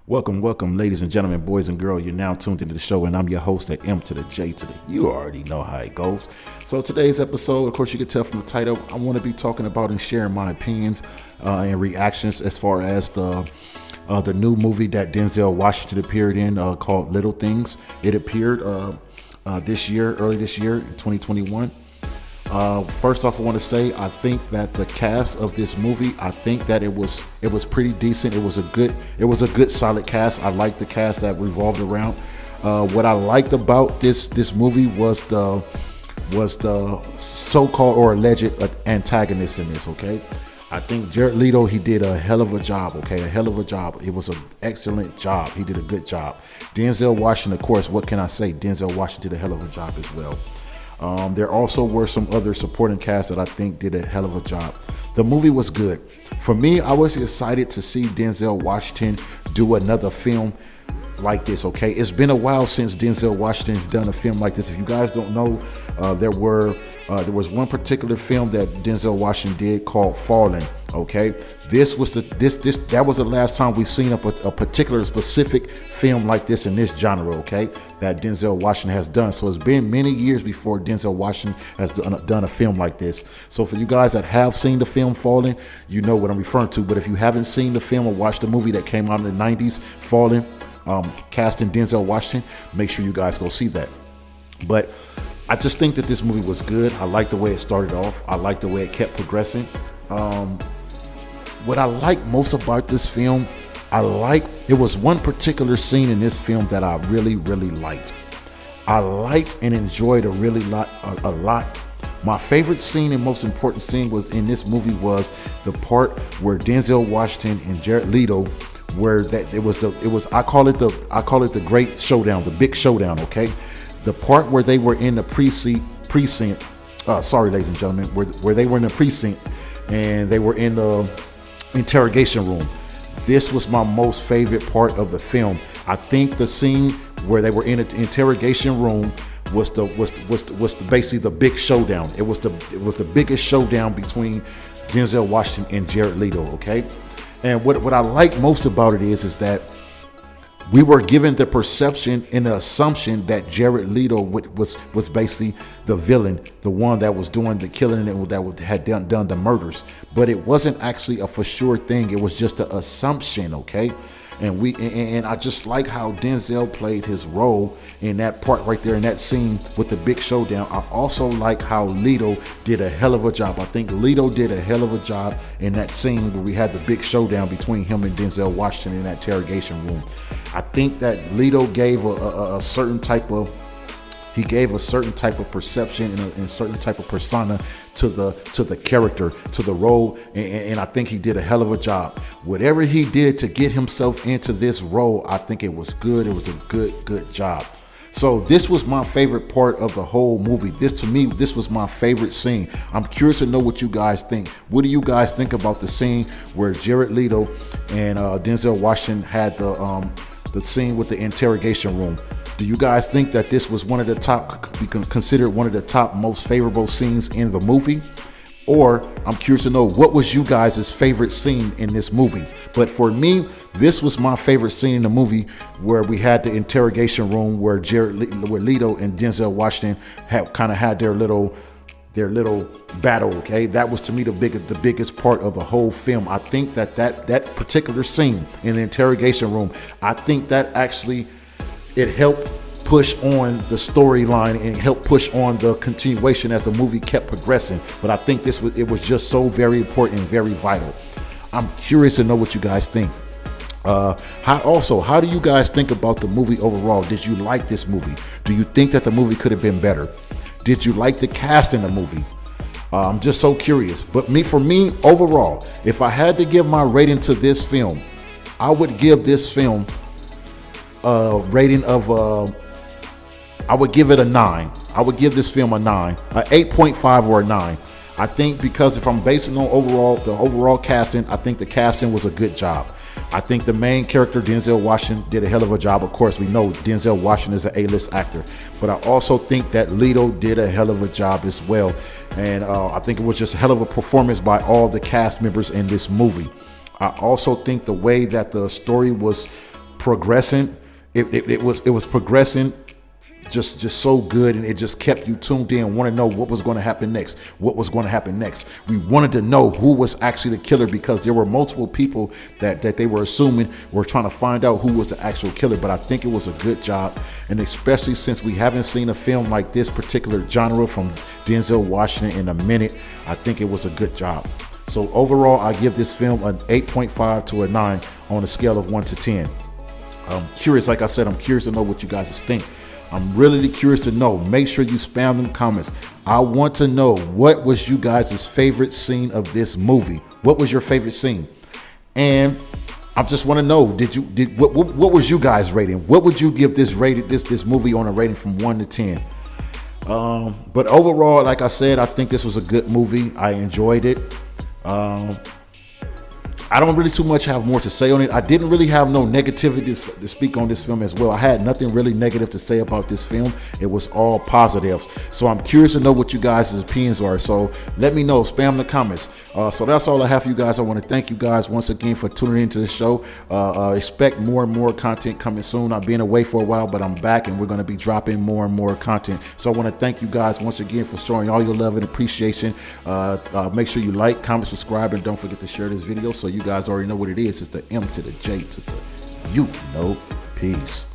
Welcome, ladies and gentlemen, boys and girls. You're now tuned into the show, and I'm your host at M to the J to the. You already know how it goes. So today's episode, of course, you can tell from the title, I want to be talking about and sharing my opinions and reactions as far as the new movie that Denzel Washington appeared in called Little Things. It appeared early this year, in 2021. First off, I want to say I think that the cast of this movie, I think that it was pretty decent. It was a good solid cast. I liked the cast that revolved around. What I liked about this movie was the so-called or alleged antagonist in this. Okay, I think Jared Leto, he did a hell of a job. Okay, a hell of a job. It was an excellent job. He did a good job. Denzel Washington, of course. What can I say? Denzel Washington did a hell of a job as well. There also were some other supporting cast that I think did a hell of a job. The movie was good. For me, I was excited to see Denzel Washington do another film like this. Okay, it's been a while since Denzel Washington's done a film like this. If you guys don't know, there was one particular film that Denzel Washington did called Fallen. Okay, that was the last time we've seen a particular specific film like this in this genre. Okay, that Denzel Washington has done. So it's been many years before Denzel Washington has done a film like this. So for you guys that have seen the film Fallen, you know what I'm referring to. But if you haven't seen the film or watched the movie that came out in the 90s, Fallen, casting Denzel Washington, make sure you guys go see that. But I just think that this movie was good. I like the way it started off. I like the way it kept progressing. What I like most about this film, it was one particular scene in this film that I really liked. I liked and enjoyed a lot. My favorite scene and most important scene was in this movie was the part where Denzel Washington and Jared Leto, where I call it the great showdown, the big showdown. Okay, the part where they were in the precinct. Sorry, ladies and gentlemen, where they were in the precinct and they were in the interrogation room. This was my most favorite part of the film. I think the scene where they were in the interrogation room was basically the big showdown. It was the biggest showdown between Denzel Washington and Jared Leto. Okay. And what I like most about it is that we were given the perception and the assumption that Jared Leto was basically the villain, the one that was doing the killing and that had done the murders. But it wasn't actually a for sure thing. It was just an assumption, okay? And I just like how Denzel played his role in that part right there in that scene with the big showdown. I also like how Leto did a hell of a job. I think Leto did a hell of a job in that scene where we had the big showdown between him and Denzel Washington in that interrogation room. I think that Leto gave a certain type of perception and a certain type of persona to the character, to the role, and I think he did a hell of a job. Whatever he did to get himself into this role, I think it was good. It was a good job. So this was my favorite part of the whole movie. This was my favorite scene. I'm curious to know what you guys think. What do you guys think about the scene where Jared Leto and Denzel Washington had the scene with the interrogation room? Do you guys think that this was considered one of the top most favorable scenes in the movie? Or I'm curious to know, what was you guys' favorite scene in this movie? But for me, this was my favorite scene in the movie, where we had the interrogation room where where Leto and Denzel Washington had their little battle. Okay, that was to me the biggest part of the whole film. I think that particular scene in the interrogation room, I think that actually it helped push on the storyline and helped push on the continuation as the movie kept progressing. But I think it was just so very important and very vital. I'm curious to know what you guys think. How do you guys think about the movie overall? Did you like this movie? Do you think that the movie could have been better? Did you like the cast in the movie? I'm just so curious. But for me, overall, if I had to give my rating to this film, I would give this film a rating of I would give it a 9. I would give this film a 9, a 8.5 or a 9. I think because if I'm basing on the overall casting, I think the casting was a good job. I think the main character, Denzel Washington, did a hell of a job. Of course, we know Denzel Washington is an A-list actor, but I also think that Leto did a hell of a job as well. And I think it was just a hell of a performance by all the cast members in this movie. I also think the way that the story was progressing. It was progressing just so good, and it just kept you tuned in, want to know what was going to happen next. We wanted to know who was actually the killer, because there were multiple people that they were assuming were trying to find out who was the actual killer. But I think it was a good job, and especially since we haven't seen a film like this particular genre from Denzel Washington in a minute, I think it was a good job. So overall, I give this film an 8.5 to a 9 on a scale of 1 to 10. I'm curious, like I said, I'm curious to know what you guys think. I'm really curious to know. Make sure you spam them comments. I want to know, what was you guys' favorite scene of this movie? What was your favorite scene? And I just want to know, what was you guys rating? What would you give this movie on a rating from 1 to 10? But overall, like I said, I think this was a good movie. I enjoyed it. I don't really too much have more to say on it. I didn't really have no negativity to speak on this film as well. I had nothing really negative to say about this film. It was all positives. So I'm curious to know what you guys' opinions are. So let me know. Spam the comments. So that's all I have for you guys. I want to thank you guys once again for tuning into the show. Expect more and more content coming soon. I've been away for a while, but I'm back, and we're going to be dropping more and more content. So I want to thank you guys once again for showing all your love and appreciation. Make sure you like, comment, subscribe, and don't forget to share this video, so you guys already know what it is. It's the M to the J to the U. Peace.